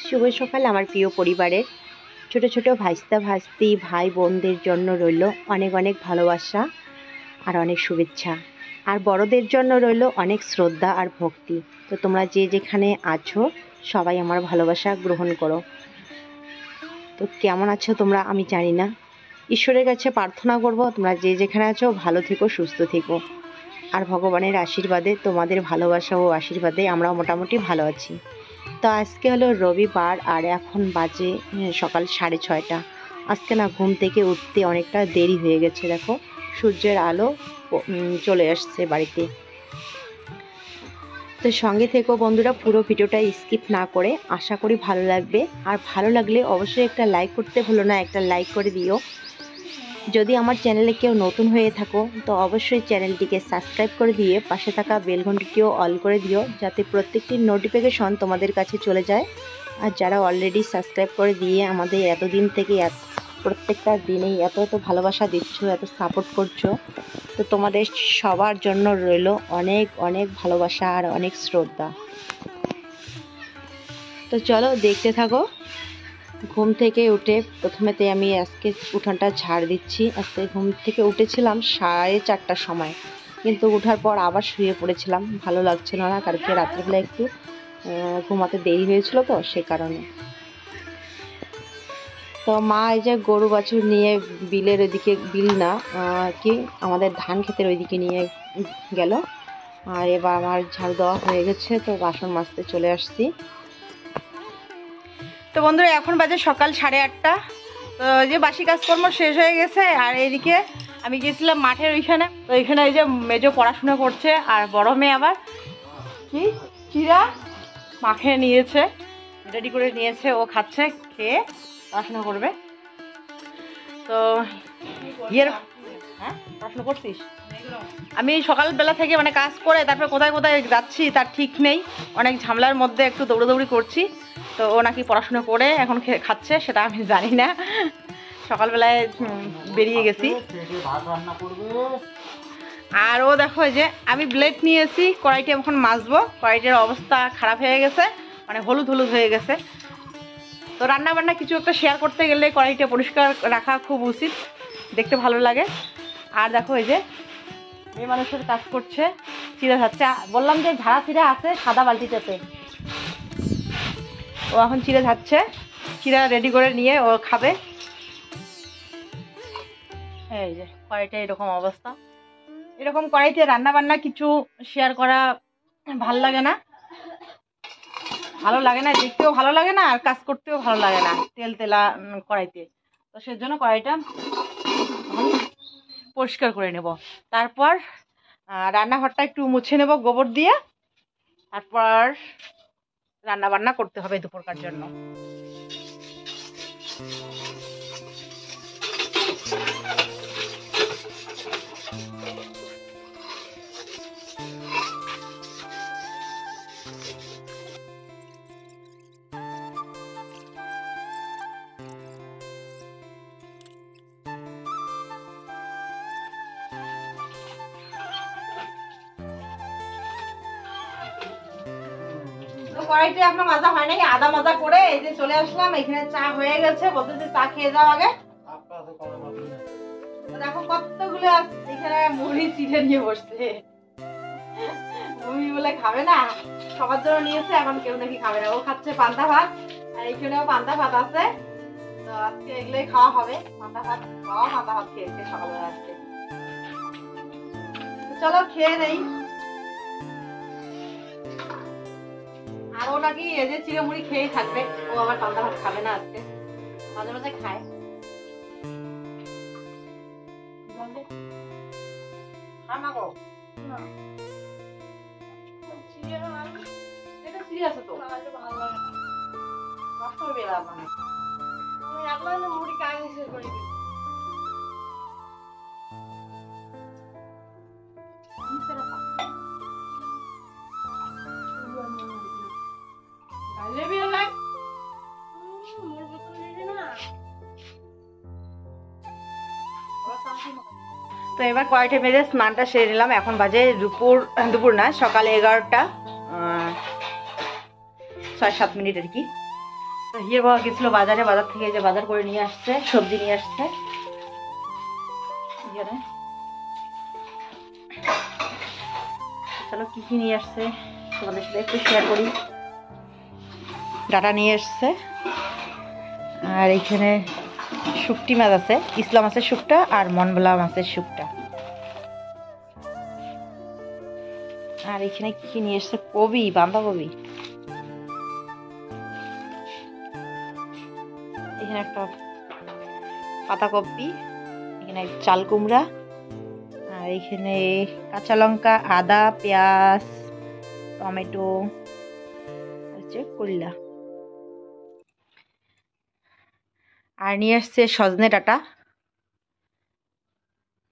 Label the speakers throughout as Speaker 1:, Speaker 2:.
Speaker 1: শুভ সকাল আমার প্রিয় পরিবারের ছোট ছোট ভাইস্তা ভাস্তি ভাই বোনদের জন্য রইল অনেক অনেক ভালোবাসা আর অনেক শুভেচ্ছা। আর বড়দের জন্য রইল অনেক শ্রদ্ধা আর ভক্তি। তো তোমরা যে যেখানে আছো সবাই আমার ভালোবাসা গ্রহণ করো। তো কেমন আছো তোমরা আমি জানি না, ঈশ্বরের কাছে প্রার্থনা করব তোমরা যে যেখানে আছো ভালো থেকো, সুস্থ থেকো। আর ভগবানের আশীর্বাদে, তোমাদের ভালোবাসা ও আশীর্বাদে আমরা মোটামুটি ভালো আছি। তো আজকে হলো রবিবার আর এখন বাজে সকাল 6:30। আজকে না ঘুম থেকে উঠতে অনেকটা দেরি হয়ে গেছে। দেখো সূর্যের আলো চলে আসছে বাড়িতে। তো সঙ্গে থেকো বন্ধুরা, পুরো ভিডিওটা স্কিপ না করে, আশা করি ভালো লাগবে। আর ভালো লাগলে অবশ্যই একটা লাইক করতে ভুলো না, একটা লাইক করে দিও। যদি আমার চ্যানেলে কেউ নতুন হয়ে থাকো তো অবশ্যই চ্যানেলটিকে সাবস্ক্রাইব করে দিয়ে পাশে থাকা বেল ঘন্টিটিও অল করে দিও, যাতে প্রত্যেকটি নোটিফিকেশন তোমাদের কাছে চলে যায়। আর যারা অলরেডি সাবস্ক্রাইব করে দিয়ে আমাদের এতদিন থেকে প্রত্যেকটা দিনেই এত এত ভালোবাসা দিচ্ছ, এত সাপোর্ট করছো, তো তোমাদের সবার জন্য রইল অনেক অনেক ভালোবাসা আর অনেক শ্রদ্ধা। তো চলো দেখতে থাকো। ঘুম থেকে উঠে প্রথমেতে আমি আজকে উঠানটা ঝাড় দিচ্ছি। আজকে ঘুম থেকে উঠেছিলাম 4:30টার সময়, কিন্তু ওঠার পর আবার শুয়ে পড়েছিলাম, ভালো লাগছিল না, কালকে রাত্রিবেলা একটু ঘুমাতে দেরি হয়েছিল তো সে কারণে। তো মা এই যে গরু বাছুর নিয়ে বিলের ওইদিকে, বিল না কি আমাদের ধান ক্ষেতের ওইদিকে নিয়ে গেল। আর এবার আমার ঝাড়ু দেওয়া হয়ে গেছে, তো বাসন মাজতে চলে আসছি। তো বন্ধুরা এখন বাজে সকাল 8:30। তো যে বাসি কাজকর্ম শেষ হয়ে গেছে। আর এইদিকে আমি গেছিলাম মাঠের ওইখানে। তো ওইখানে এই যে মেজো পড়াশোনা করছে, আর বড় মেয়ে আবার কি চিরা মাখে নিয়েছে, রেডি করে নিয়েছে, ও খাচ্ছে, খেয়ে পড়াশোনা করবে। তো হ্যাঁ পড়াশোনা করছিস? আমি সকালবেলা থেকে মানে কাজ করে তারপরে কোথায় কোথায় যাচ্ছি তার ঠিক নেই, অনেক ঝামেলার মধ্যে একটু দৌড়াদৌড়ি করছি। তো ও নাকি পড়াশোনা করে এখন খাচ্ছে, সেটা আমি জানি না। সকালবেলায় বেরিয়ে গেছি। আর ও দেখো যে আমি ব্লেড নিয়েছি, কড়াইটা এখন মাজবো। কড়াইটার অবস্থা খারাপ হয়ে গেছে, মানে হলুদ হলুদ হয়ে গেছে। তো রান্না বান্না কিছু একটা শেয়ার করতে গেলে কড়াইটা পরিষ্কার রাখা খুব উচিত, দেখতে ভালো লাগে। আর দেখো এই যে মেয়ে মানুষের কাজ করছে, চিড়া ঝাড়ছে। বললাম যে ঝাড়া চিড়া আছে সাদা বালতিটাতে, ও এখন চিড়া ঝাড়ছে, চিড়া রেডি করে নিয়ে ও খাবে। এই যে কড়াইটা এরকম অবস্থা। এরকম কড়াইতে রান্না বান্না কিছু শেয়ার করা ভালো লাগে না, দেখতেও ভালো লাগে না, আর কাজ করতেও ভালো লাগে না তেল তেলা কড়াইতে। তো সেজন্য কড়াইটা পরিষ্কার করে নেব। তারপর রান্নাঘরটা একটু মুছে নেব গোবর দিয়ে। তারপর রান্না বান্না করতে হবে দুপুরকার জন্য। কড়াইতে আপনার মাজা হয় নাকি, আদা মাজা করে এই যে চলে আসলাম। এখানে চা হয়ে গেছে, বলতে যে চা খেয়ে যাও আগে। দেখো কতগুলো এখানে মুড়ি চিড়ে নিয়ে বসছে, মুড়ি বলে খাবে না, সবার জন্য নিয়েছে, এখন কেউ নাকি খাবে না। ও খাচ্ছে পান্তা ভাত, আর এখানেও পান্তা ভাত আছে। তো আজকে এগুলোই খাওয়া হবে, পান্তা ভাত খাওয়া, পান্তা ভাত খেয়েছে সকালবেলা আজকে। চলো খেয়ে নেই। আর ও নাকি এই যে চিড়ে মুড়ি খেয়েই থাকবে, ও আবার পান্তা ভাত খাবে না আজকে, মাঝে মাঝে খায়। মুড়ি কাজ করে তো এবার কড়াইটা মেজে স্নানটা সেরে নিলাম। এখন বাজে দুপুর না, সকালে 11টা 6-7 মিনিট আর কি। তো হিয়ের বাবা গেছিল বাজারে, বাজার থেকে যে বাজার করে নিয়ে আসছে, সবজি নিয়ে আসছে। চলো কি কি নিয়ে আসছে তোমাদের সাথে একটু শেয়ার করি। ডাটা নিয়ে এসছে, আর এখানে শুকটি মাছ আছে, ইসলাম মাছের শুকটা আর মনবলা মাছের শুকটা। আর এখানে কি নিয়ে এসছে, কবি, বাঁধাকপি। এখানে একটা পাতাকপি, এখানে চাল কুমড়া, আর এখানে কাঁচা লঙ্কা, আদা, পেঁয়াজ, টমেটো, হচ্ছে করলা। আর নিয়ে আসছে সজনে ডাঁটা।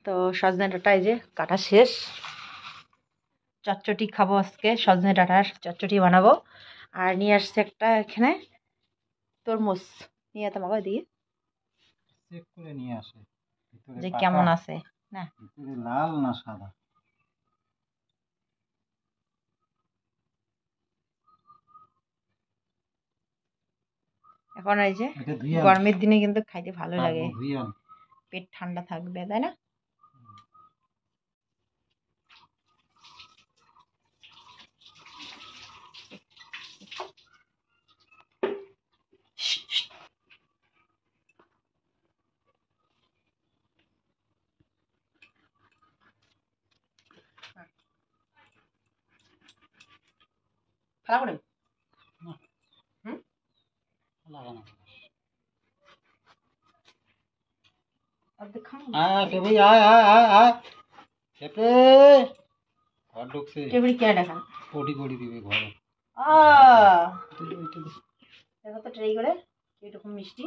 Speaker 1: তো সজনে ডাঁটা এই যে কাটা শেষ। চচ্চটি খাবো আজকে, সজনে ডাঁটার চচ্চটি বানাবো। আর নিয়ে আসছে একটা এখানে তরমুজ, নিয়ে যেতাম বাবা দিয়ে
Speaker 2: চেক করে নিয়ে আসে
Speaker 1: যে কেমন আছে, না
Speaker 2: ভিতরে লাল না সাদা।
Speaker 1: এখন এই যে গরমের দিনে কিন্তু খাইতে ভালো লাগে,
Speaker 2: ধুইয়ান
Speaker 1: পেট ঠান্ডা থাকবে, তাই না? খেলা করে
Speaker 2: লাগানো।
Speaker 1: অর্ধেক খাও।
Speaker 2: আয় টেবি, আয় আয় আয় আয় টেপে ঘর ঢুকছে।
Speaker 1: টেবিল কে দেখা
Speaker 2: পটি করে দিবে ঘরে।
Speaker 1: দেখো তো ট্রাই করে এরকম মিষ্টি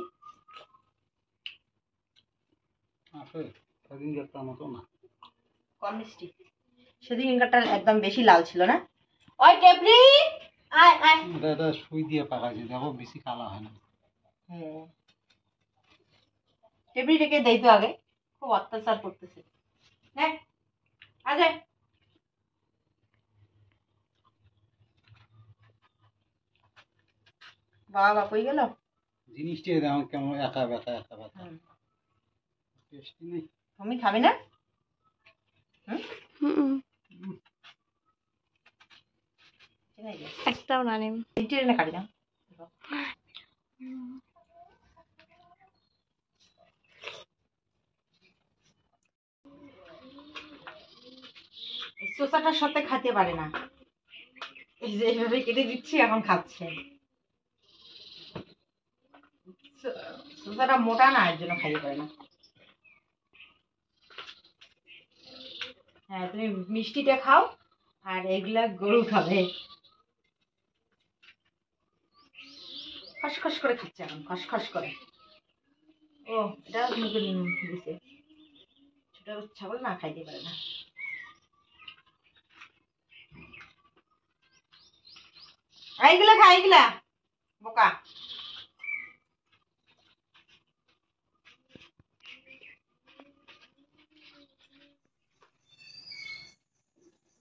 Speaker 2: আছে, সেদিন দেখতাম মতো না,
Speaker 1: কম মিষ্টি। সেদিন ইনকারটা একদম বেশি লাল ছিল না। ওই টেবলি আয় আয়।
Speaker 2: এটা সুই দিয়ে পাকাইছে, দেখো বেশি কালা হয় না।
Speaker 1: হ্যাঁ, টেবলি রেখে দেই তো আগে, খুব অত্যাচার করতেছে। দেখ আগে বাবা কই গেল
Speaker 2: জিনিসটা আমার কেমন একা ব্যথা একা ব্যথা। টেস্টি নেই।
Speaker 1: তুমি খাবে না? একটাও না নেই, টেনে খাবি না। শসাটার সাথে খেতে পারে না, এই যে এইভাবে কেটে দিচ্ছি এখন খাচ্ছে। শসাটা মোটা না, এর জন্য খাইতে পারে না। হ্যাঁ, তুমি মিষ্টিটা খাও আর এগুলা গরু খাবে। খসখস করে খাচ্ছে এখন, খসখস করে। ও এটা মুখে দিছে, ছোট ছাগল না, খাইতে পারে না। এইগুলা খা, এইগুলা বোকা।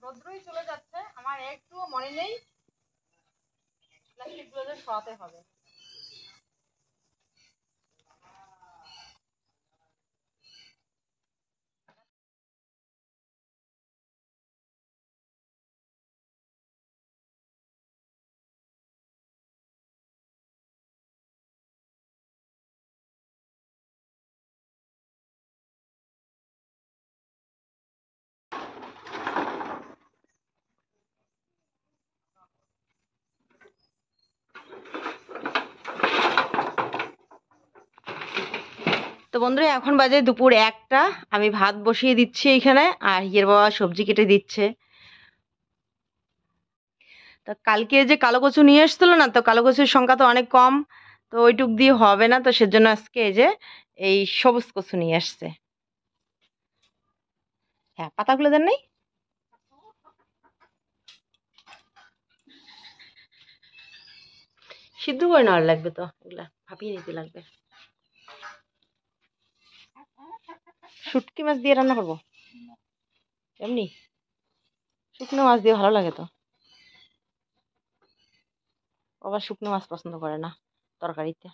Speaker 1: রোদ্রই চলে যাচ্ছে, আমার একটুও মনে নেই প্লাস্টিক গুলো সরাতে হবে। তো বন্ধুরা এখন বাজে দুপুর 1টা, আমি ভাত বসিয়ে দিচ্ছি এখানে, আর হিয়ের বাবা সবজি কেটে দিচ্ছে। তো কালকে যে কালো কচু নিয়ে এসছিল না, তো কালো কচুর সংখ্যা তো অনেক কম, তো ওইটুক দিয়ে হবে না, তো সেজন্য আজকে এই যে এই সবুজ কচু নিয়ে আসছে। হ্যাঁ, পাতাগুলো দেন নাই, সিদ্ধ করে নেওয়ার লাগবে, তো এগুলা ভাপিয়ে নিতে লাগবে। শুটকি মাছ দিয়ে রান্না করবো এমনি, শুকনো মাছ দিয়ে ভালো লাগে তো, আবার শুকনো মাছ পছন্দ করে না। তরকারিতে।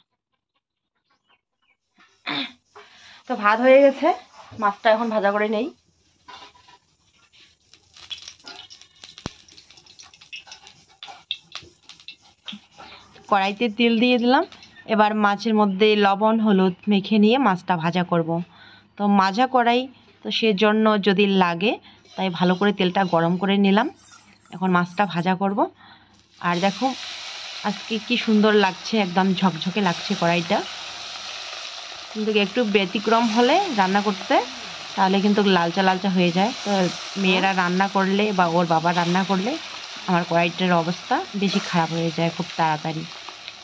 Speaker 1: তো ভাত হয়ে গেছে, মাছটা এখন ভাজা করে নেই। কড়াইতে তেল দিয়ে দিলাম, এবার মাছের মধ্যে লবণ হলুদ মেখে নিয়ে মাছটা ভাজা করব। তো মাজা কড়াই, তো সেজন্য যদি লাগে তাই ভালো করে তেলটা গরম করে নিলাম। এখন মাছটা ভাজা করব। আর দেখো আজকে কি সুন্দর লাগছে, একদম ঝকঝকে লাগছে কড়াইটা। কিন্তু একটু ব্যতিক্রম হলে রান্না করতে, তাহলে কিন্তু লালচা লালচা হয়ে যায়। তো মেয়েরা রান্না করলে বা ওর বাবা রান্না করলে আমার কড়াইটার অবস্থা বেশি খারাপ হয়ে যায় খুব তাড়াতাড়ি।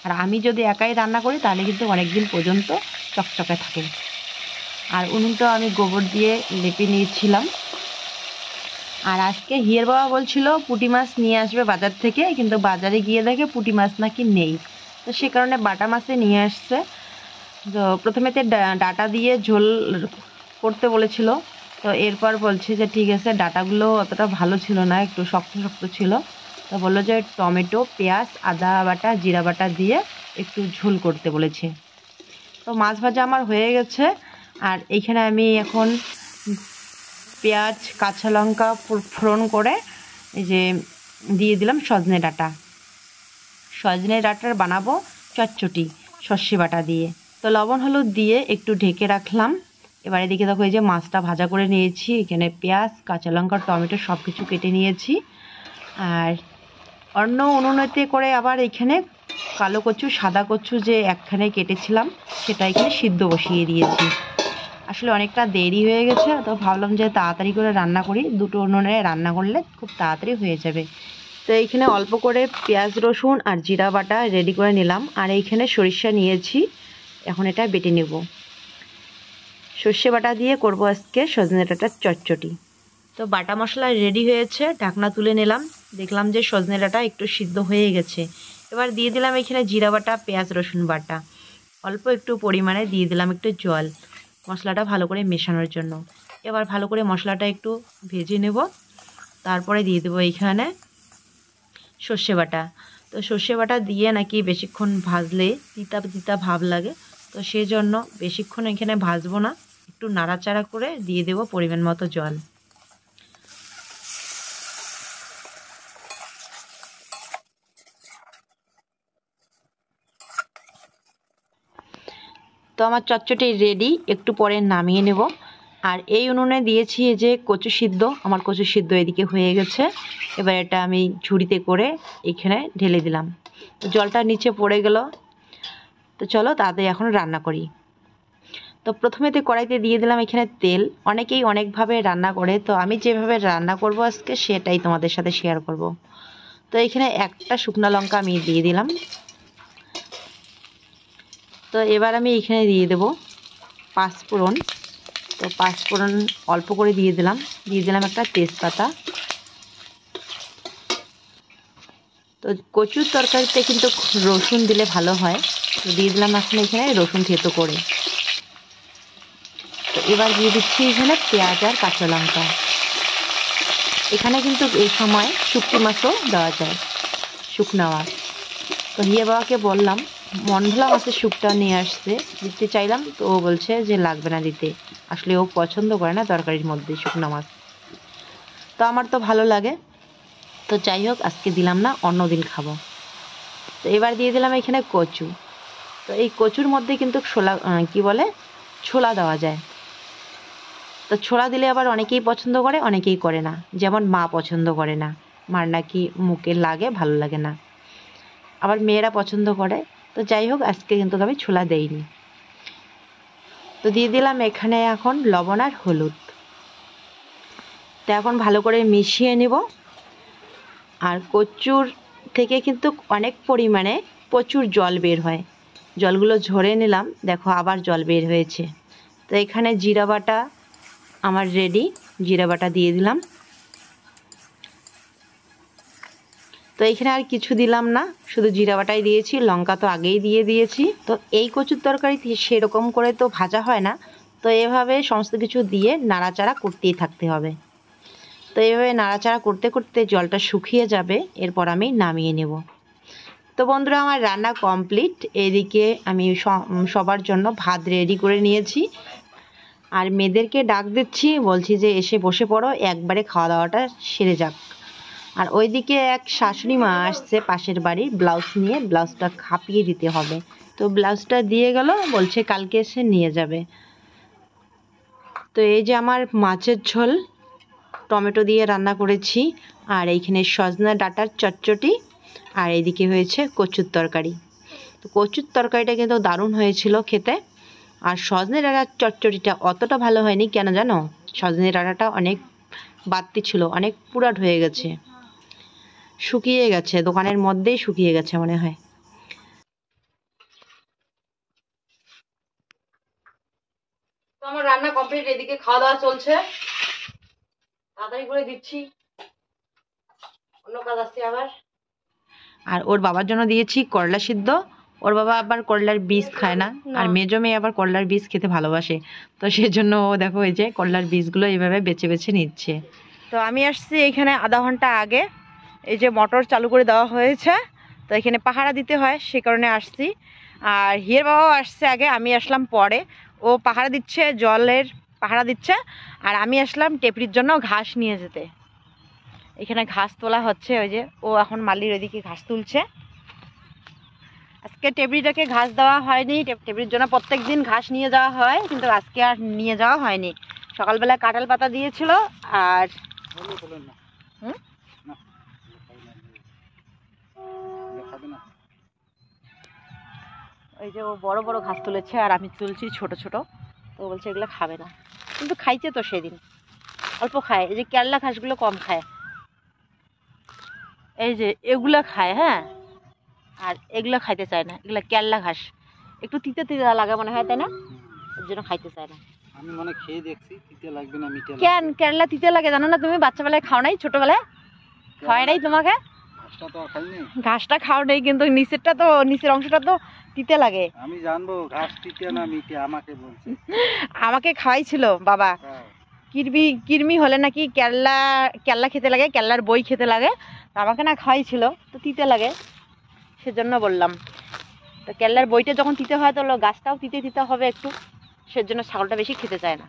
Speaker 1: আর আমি যদি একাই রান্না করি তাহলে কিন্তু অনেক দিন পর্যন্ত চকচকে থাকে। আর উনুনটাও আমি গোবর দিয়ে লেপে নিয়েছিলাম। আর আজকে হিয়ের বাবা বলছিল পুঁটি মাছ নিয়ে আসবে বাজার থেকে, কিন্তু বাজারে গিয়ে দেখে পুঁটি মাছ নাকি নেই। তো সে কারণে বাটা মাছে নিয়ে আসছে। তো প্রথমেতে ডাটা দিয়ে ঝোল করতে বলেছিল, তো এরপর বলছে যে ঠিক আছে, ডাটাগুলো অতটা ভালো ছিল না, একটু শক্ত শক্ত ছিল। তো বললো যে টমেটো পেঁয়াজ আদা বাটা জিরা বাটা দিয়ে একটু ঝোল করতে বলেছে। তো মাছ ভাজা আমার হয়ে গেছে। আর এইখানে আমি এখন পেঁয়াজ কাঁচা লঙ্কা ফোড়ন করে এই যে দিয়ে দিলাম সজনে ডাঁটা। সজনে ডাঁটার বানাবো চটচটি সর্ষে বাটা দিয়ে। তো লবণ হলুদ দিয়ে একটু ঢেকে রাখলাম। এবার এদিকে দেখো এই যে মাছটা ভাজা করে নিয়েছি, এখানে পেঁয়াজ কাঁচা লঙ্কা টমেটো সব কিছু কেটে নিয়েছি। আর অন্য উনুনেতে করে আবার এখানে কালো কচু সাদা কচু যে একখানে কেটেছিলাম সেটা এখানে সিদ্ধ বসিয়ে দিয়েছি। আসলে অনেকটা দেরি হয়ে গেছে, তো ভাবলাম যে তাড়াতাড়ি করে রান্না করি, দুটো উনুনে রান্না করলে খুব তাড়াতাড়ি হয়ে যাবে। তো এইখানে অল্প করে পেঁয়াজ রসুন আর জিরা বাটা রেডি করে নিলাম। আর এইখানে সরিষা নিয়েছি, এখন এটা বেটে নেব। সর্ষে বাটা দিয়ে করব আজকে সজনে ডাঁটার চটচটি। তো বাটা মশলা রেডি হয়েছে, ঢাকনা তুলে নিলাম, দেখলাম যে সজনে ডাঁটা একটু সিদ্ধ হয়ে গেছে। এবার দিয়ে দিলাম এখানে জিরা বাটা পেঁয়াজ রসুন বাটা, অল্প একটু পরিমাণে দিয়ে দিলাম একটু জল মশলাটা ভালো করে মেশানোর জন্য। এবার ভালো করে মশলাটা একটু ভেজে নেব। তারপরে দিয়ে দেবো এইখানে সর্ষে বাটা। তো সর্ষে বাটা দিয়ে নাকি বেশিক্ষণ ভাজলে তিতা তিতা ভাব লাগে, তো সেই জন্য বেশিক্ষণ এখানে ভাজবো না, একটু নাড়াচাড়া করে দিয়ে দেবো পরিমাণ মতো জল। তো আমার চটচটি রেডি, একটু পরে নামিয়ে নেব। আর এই উনুনে দিয়েছি যে কচু সিদ্ধ, আমার কচু সিদ্ধ এদিকে হয়ে গেছে। এবার এটা আমি ঝুড়িতে করে এখানে ঢেলে দিলাম, তো জলটা নিচে পড়ে গেল। তো চলো তাড়াতাড়ি এখন রান্না করি। তো প্রথমেতে কড়াইতে দিয়ে দিলাম এখানে তেল। অনেকেই অনেকভাবে রান্না করে, তো আমি যেভাবে রান্না করব আজকে সেটাই তোমাদের সাথে শেয়ার করব। তো এখানে একটা শুকনো লঙ্কা আমি দিয়ে দিলাম। তো এবার আমি এখানে দিয়ে দেব পাঁচফোড়ন। তো পাঁচফোড়ন অল্প করে দিয়ে দিলাম একটা তেজপাতা। তো কচুর তরকারিতে কিন্তু রসুন দিলে ভালো হয়, তো দিয়ে দিলাম এখন এখানে রসুন থেতো করে। তো এবার দিয়ে দিচ্ছি এখানে পেঁয়াজ আর কাঁচা লঙ্কা। এখানে কিন্তু এই সময় শুকনো মাছও দেওয়া যায়, শুকনো মাছ। তো হিয়া বাবাকে বললাম মনভোলা মাছের শুকটা নিয়ে আসতে, দিতে চাইলাম, তো ও বলছে যে লাগবে না দিতে, আসলে ও পছন্দ করে না তরকারির মধ্যে শুকনো মাছ। তো আমার তো ভালো লাগে, তো যাই হোক আজকে দিলাম না, অন্য দিন খাবো। তো এবার দিয়ে দিলাম এখানে কচু। তো এই কচুর মধ্যে কিন্তু ছোলা দেওয়া যায়। তো ছোলা দিলে আবার অনেকেই পছন্দ করে অনেকেই করে না, যেমন মা পছন্দ করে না, মার নাকি মুখে লাগে, ভালো লাগে না। আবার মেয়েরা পছন্দ করে। তো যাই হোক আজকে কিন্তু আমি ছোলা দেইনি। তো দিয়ে দিলাম এখানে এখন লবণ আর হলুদ। তো এখন ভালো করে মিশিয়ে নেব। আর কচুর থেকে কিন্তু অনেক পরিমাণে প্রচুর জল বের হয়, জলগুলো ঝরে নিলাম, দেখো আবার জল বের হয়েছে। তো এখানে জিরা বাটা আমার রেডি, জিরা বাটা দিয়ে দিলাম। তো এখানে আর কিছু দিলাম না, শুধু জিরা বাটাই দিয়েছি, লঙ্কা তো আগেই দিয়ে দিয়েছি। তো এই কচুর তরকারি সেরকম করে তো ভাজা হয় না, তো এভাবে সমস্ত কিছু দিয়ে নাড়াচাড়া করতেই থাকতে হবে। তো এইভাবে নাড়াচাড়া করতে করতে জলটা শুকিয়ে যাবে, এরপর আমি নামিয়ে নেব। তো বন্ধুরা, আমার রান্না কমপ্লিট। এদিকে আমি সবার জন্য ভাত রেডি করে নিয়েছি, আর মেয়েদেরকে ডাক দিচ্ছি, বলছি যে এসে বসে পড়ো, একবারে খাওয়া দাওয়াটা সেরে যাক। আর ওইদিকে এক শাশুড়ি মা আসছে পাশের বাড়ির, ব্লাউজ নিয়ে, ব্লাউজটা খাপিয়ে দিতে হবে। তো ব্লাউজটা দিয়ে গেল, বলছে কালকে এসে নিয়ে যাবে। তো এই যে আমার মাছের ঝোল টমেটো দিয়ে রান্না করেছি, আর এইখানে সজনা ডাঁটার চচ্চড়ি, আর এইদিকে হয়েছে কচুর তরকারি। তো কচুর তরকারিটা কিন্তু দারুণ হয়েছিল খেতে। আর সজনে ডাঁটার চচ্চড়িটা অতটা ভালো হয়নি, কেন জানো? সজনে ডাঁটাটা অনেক বাড়তি ছিল, অনেক পুরাট হয়ে গেছে, শুকিয়ে গেছে, দোকানের মধ্যেই শুকিয়ে গেছে মনে হয়। তো আমার রান্না কমপ্লিট, এদিকে খাওয়া দাওয়া চলছে, তাড়াতাড়ি করে দিচ্ছি, অন্য কাজ আছে আবার। আর ওর বাবার জন্য দিয়েছি করলা সিদ্ধ। ওর বাবা আবার করলার বীজ খায় না, আর মেজো মেয়ে আবার করলার বীজ খেতে ভালোবাসে। তো সেজন্য ও দেখো এই যে করলার বীজগুলো এইভাবে বেছে বেছে নিচ্ছে। তো আমি আসছি এখানে আধা ঘন্টা আগে, এই যে মোটর চালু করে দেওয়া হয়েছে, তো এখানে পাহারা দিতে হয়, সে কারণে আসছি। আর হিয়ের বাবাও আসছে আগে, আমি আসলাম পরে। ও পাহারা দিচ্ছে, জলের পাহারা দিচ্ছে, আর আমি আসলাম টেপরির জন্য ঘাস নিয়ে যেতে। এখানে ঘাস তোলা হচ্ছে, ওই যে ও এখন মালির ওইদিকে ঘাস তুলছে। আজকে টেবরিটাকে ঘাস দেওয়া হয়নি, টেবরির জন্য প্রত্যেক দিন ঘাস নিয়ে যাওয়া হয়, কিন্তু আজকে আর নিয়ে যাওয়া হয়নি। সকালবেলা কাঁঠাল পাতা দিয়েছিল, আর ওই যে ও বড় বড় ঘাস তুলেছে, আর আমি তুলছি ছোট ছোট। তো বলছে এগুলো খাবে না, কিন্তু খাইছে তো সেদিন, অল্প খায়। এই যে কেরলা ঘাসগুলো কম খায়, এই যে এগুলা খায়, হ্যাঁ, আর এগুলো খাইতে চায় না। এগুলো কেরলা ঘাস, একটু তিতে তিতে লাগে মনে হয়, তাই না? ওর জন্য খাইতে চায় না।
Speaker 2: আমি মনে খেয়ে দেখছি, তিতে লাগবে না মিঠে
Speaker 1: কেন
Speaker 2: লাগবে।
Speaker 1: কেরলা তিতে লাগে জানো না তুমি? বাচ্চাবেলায় খাও নাই? ছোটবেলায় খাওয়াই নাই তোমাকে?
Speaker 2: ঘাসটা তো আর খাইনি।
Speaker 1: ঘাসটা খাও নাই, কিন্তু নিচেরটা তো, নিচের অংশটা তো তিতে লাগে।
Speaker 2: আমি জানবো ঘাস তিতে না মিঠে, আমাকে বলছে।
Speaker 1: আমাকে খাওয়াইছিল বাবা।
Speaker 2: তাই?
Speaker 1: কিরমি কিরমি হলে নাকি কেরলা, কেরলা খেতে লাগে, কেরলার বই খেতে লাগে। তো আমাকে না খাওয়াইছিল, তো তিতে লাগে, সেজন্য বললাম। তো কেরলার বইটা যখন তিতে হয়, তো গাছটাও তিতে তিতে হবে একটু, সেজন্য ছাগলটা বেশি খেতে চায় না।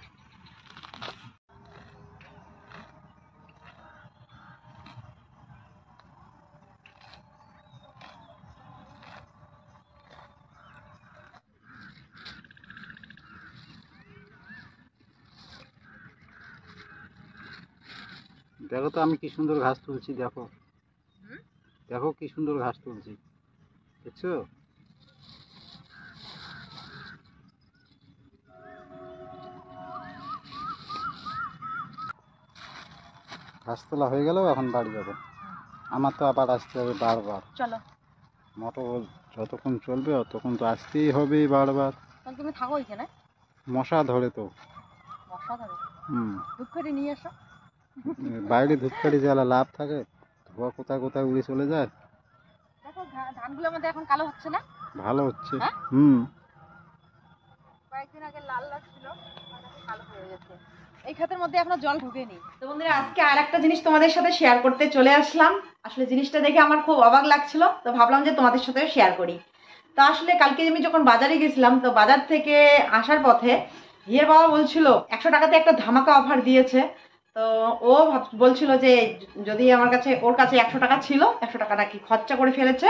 Speaker 2: দেখো তো আমি কি সুন্দর ঘাস তুলছি, দেখো দেখো কি সুন্দর ঘাস তুলছি, দেখছো? ঘাস তোলা হয়ে গেল, এখন বাড়ি যাবো। আমার তো আবার আসতে হবে বারবার।
Speaker 1: চলো,
Speaker 2: মোটর যতক্ষণ চলবে ততক্ষণ তো আসতেই হবে বারবার।
Speaker 1: তাহলে তুমি থাকো এখানে।
Speaker 2: মশা ধরে তো।
Speaker 1: মশা ধরে?
Speaker 2: হুম।
Speaker 1: দুধ করে নিয়ে এসো।
Speaker 2: বাইরে ধূপকাঠি জ্বালা লাভ থাকে? ধোয়া কোথায় কোথায় উড়ে চলে যায়।
Speaker 1: দেখো ধানগুলো আমাদের এখন কালো হচ্ছে না?
Speaker 2: ভালো হচ্ছে।
Speaker 1: হ্যাঁ?
Speaker 2: হুম।
Speaker 1: কয়েকদিন আগে লাল লাল ছিল, কালো হয়ে গেছে। এই ক্ষেতের মধ্যে এখনো জল ঢুকেনি। তো বন্ধুরা, আজকে আর একটা জিনিস তোমাদের সাথে শেয়ার করতে চলে আসলাম। আসলে জিনিসটা দেখে আমার খুব অবাক লাগছিল, তো ভাবলাম যে তোমাদের সাথে শেয়ার করি। তো আসলে কালকে আমি যখন বাজারে গেছিলাম, তো বাজার থেকে আসার পথে হিয়ের বাবা বলছিল 100 টাকাতে একটা ধামাকা অফার দিয়েছে। তো ও বলছিল যে যদি আমার কাছে, ওর কাছে 100 টাকা ছিল, 100 টাকা নাকি খরচা করে ফেলেছে,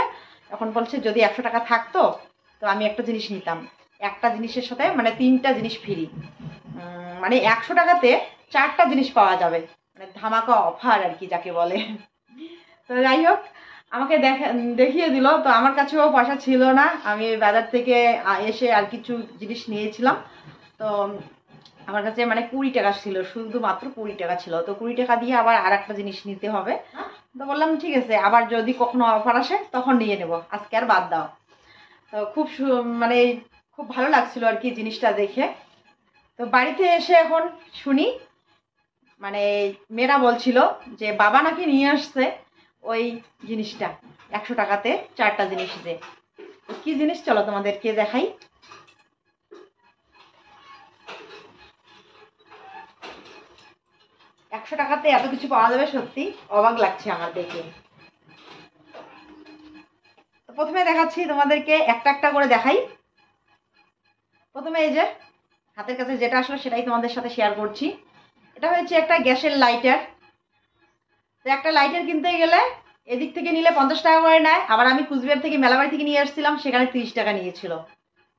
Speaker 1: এখন বলছে যদি 100 টাকা থাকতো তো আমি একটা জিনিস নিতাম, একটা জিনিসের সাথে মানে 3টা জিনিস ফ্রি। মানে 100 টাকাতে 4টা জিনিস পাওয়া যাবে, মানে ধামাকা অফার আর কি যাকে বলে। তো যাই হোক, আমাকে দেখিয়ে দিল। তো আমার কাছেও পয়সা ছিল না, আমি বাজার থেকে এসে আর কিছু জিনিস নিয়েছিলাম। তো আমার কাছে মানে 20 টাকা ছিল, শুধুমাত্র 20 টাকা ছিল। তো 20 টাকা দিয়ে আবার আর একটা জিনিস নিতে হবে। তো বললাম ঠিক আছে, আবার যদি কখনো অফার আসে তখন নিয়ে নেব, আজকে আর বাদ দাও। তো খুব মানে খুব ভালো লাগছিল আর কি জিনিসটা দেখে। তো বাড়িতে এসে এখন শুনি, মানে মেয়েরা বলছিল যে বাবা নাকি নিয়ে আসছে ওই জিনিসটা, 100 টাকাতে 4টা জিনিস দে। কি জিনিস চলো তোমাদেরকে দেখাই। 100 টাকাতে এত কিছু পাওয়া যাবে, সত্যি অবাক লাগছে আমার দেখে। তো প্রথমে দেখাচ্ছি তোমাদেরকে, একটা একটা করে দেখাই। প্রথমে এই যে হাতের কাছে যেটা আসলো সেটাই তোমাদের সাথে শেয়ার করছি। এটা হচ্ছে একটা গ্যাসের লাইটার। তো একটা লাইটার কিনতে গেলে এদিক থেকে নিলে 50 টাকা করে নেয়, আবার আমি কুচবিহার থেকে মেলাবাড়ি থেকে নিয়ে আসছিলাম, সেখানে 30 টাকা নিয়েছিল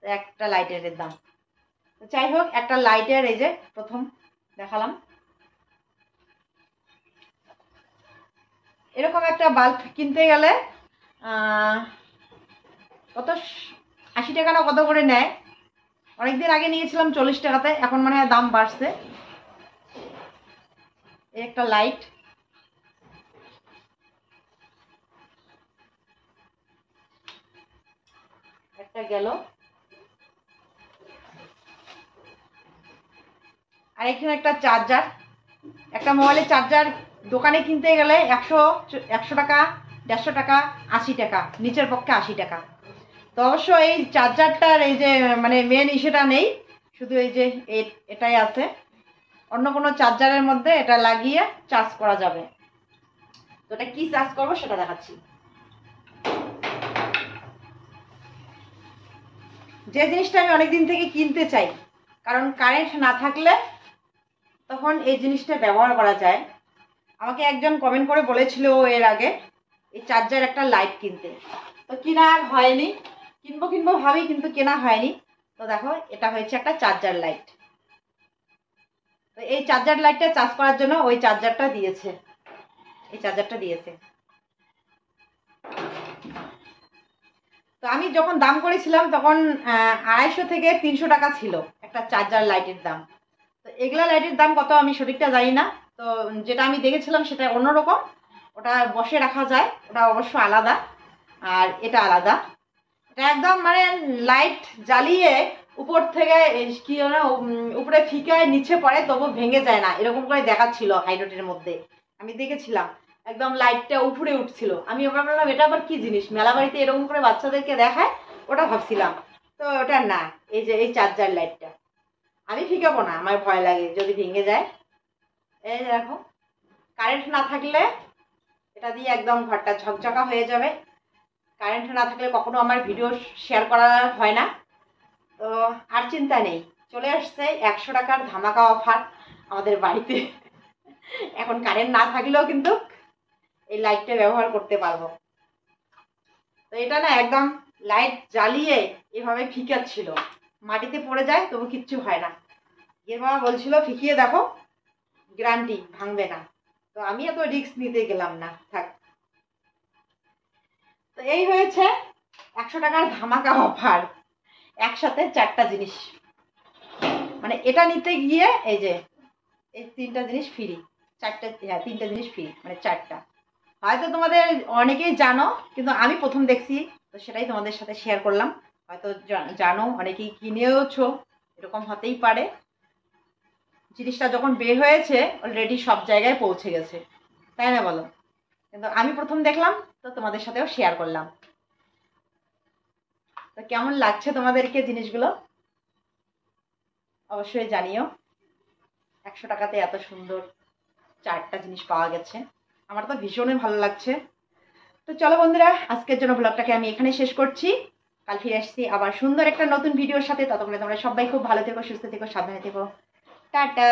Speaker 1: একটা লাইটারের দাম। তো যাই হোক, একটা লাইটার এই যে প্রথম দেখালাম। এরকম একটা বাল্ব কিনতে গেলে কত 80 টাকা না কত করে নেয়। অনেকদিন আগে নিয়েছিলাম 40 টাকাতে, এখন মনে হয় দাম বাড়ছে। এই একটা লাইট, একটা গেল। আর এখানে একটা চার্জার। একটা মোবাইলের চার্জার দোকানে কিনতে গেলে 100 টাকা, 150 টাকা, 80 টাকা, নিচের পক্ষে 80 টাকা। তো অবশ্য এই চার্জারটার এই যে মানে মেন ইস্যুটা নেই, শুধু এই যে এটাই আছে। অন্য কোনো চার্জারের মধ্যে এটা লাগিয়ে চার্জ করা যাবে। তো এটা কি চার্জ করবো সেটা দেখাচ্ছি। যে জিনিসটা আমি অনেকদিন থেকে কিনতে চাই, কারণ কারেন্ট না থাকলে তখন এই জিনিসটা ব্যবহার করা যায়। আমাকে একজন কমেন্ট করে বলেছিল এর আগে এই চার্জার একটা লাইট কিনতে, তো কেনা আর হয়নি। কিনবো কিনবো ভাবি, কিন্তু কেনা হয়নি। তো দেখো, এটা হচ্ছে একটা চার্জার লাইট। তো এই চার্জার লাইটটা চার্জ করার জন্য ওই চার্জারটা দিয়েছে, এই চার্জারটা দিয়েছে। তো আমি যখন দাম করেছিলাম তখন 250 থেকে 300 টাকা ছিল একটা চার্জার লাইটের দাম। তো এগুলা লাইটের দাম কত আমি সঠিকটা জানি না। তো যেটা আমি দেখেছিলাম সেটা অন্যরকম, ওটা বসে রাখা যায়, ওটা অবশ্য আলাদা। আর এটা আলাদা, এটা একদম মানে লাইট জ্বালিয়ে উপর থেকে কি যেন উপরে ফিকায় নিচে পড়ে, তবু ভেঙে যায় না, এরকম করে দেখাচ্ছিল হাইড্রোটের মধ্যে। আমি দেখেছিলাম একদম লাইটটা উপরে উঠছিল। আমি ওটা বললাম এটা আবার কি জিনিস, মেলা বাড়িতে এরকম করে বাচ্চাদেরকে দেখায়, ওটা ভাবছিলাম। তো ওটা না, এই যে এই চার্জার লাইটটা। আমি ফিকাবো না, আমার ভয় লাগে যদি ভেঙে যায়। এই দেখো, কারেন্ট না থাকলে এটা দিয়ে একদম ঘরটা ঝকঝকা হয়ে যাবে। কারেন্ট না থাকলে কখনো আমার ভিডিও শেয়ার করা হয় না। তো আর চিন্তা নেই, চলে আসছে 100 টাকার ধামাকা অফার আমাদের বাড়িতে। এখন কারেন্ট না থাকলেও কিন্তু এই লাইটটা ব্যবহার করতে পারবো। তো এটা না একদম লাইট জ্বালিয়ে এভাবে ফিকাচ্ছিল, মাটিতে পড়ে যায় তবু কিচ্ছু হয় না। এর বাবা বলছিল ফিকিয়ে দেখো, গ্যারান্টি ভাঙবে না। তো আমি এত রিস্ক নিতে গেলাম না, থাক। তো এই হয়েছে 100 টাকার ধামাকা অফার, একসাথে 4টা জিনিস। মানে এটা নিতে গিয়ে এই যে এই 3টা জিনিস ফ্রি, 4টা, হ্যাঁ 3টা জিনিস ফ্রি, মানে 4টা। হয়তো তোমাদের অনেকেই জানো, কিন্তু আমি প্রথম দেখছি, তো সেটাই তোমাদের সাথে শেয়ার করলাম। হয়তো জানো, অনেকেই কিনেওছো, এরকম হতেই পারে। জিনিসটা যখন বের হয়েছে অলরেডি সব জায়গায় পৌঁছে গেছে, তাই না বলো? কিন্তু আমি প্রথম দেখলাম, তো তোমাদের সাথেও শেয়ার করলাম। তো কেমন লাগছে তোমাদেরকে জিনিসগুলো অবশ্যই জানিও। 100 টাকাতে এত সুন্দর 4টা জিনিস পাওয়া গেছে, আমার তো ভীষণই ভালো লাগছে। তো চলো বন্ধুরা, আজকের জন্য ব্লগটাকে আমি এখানে শেষ করছি। কাল ফিরে আসছি আবার সুন্দর একটা নতুন ভিডিওর সাথে। ততক্ষণে তোমরা সবাই খুব ভালো থেকো, সুস্থ থেকো, সাবধানে থেকো। টাটা।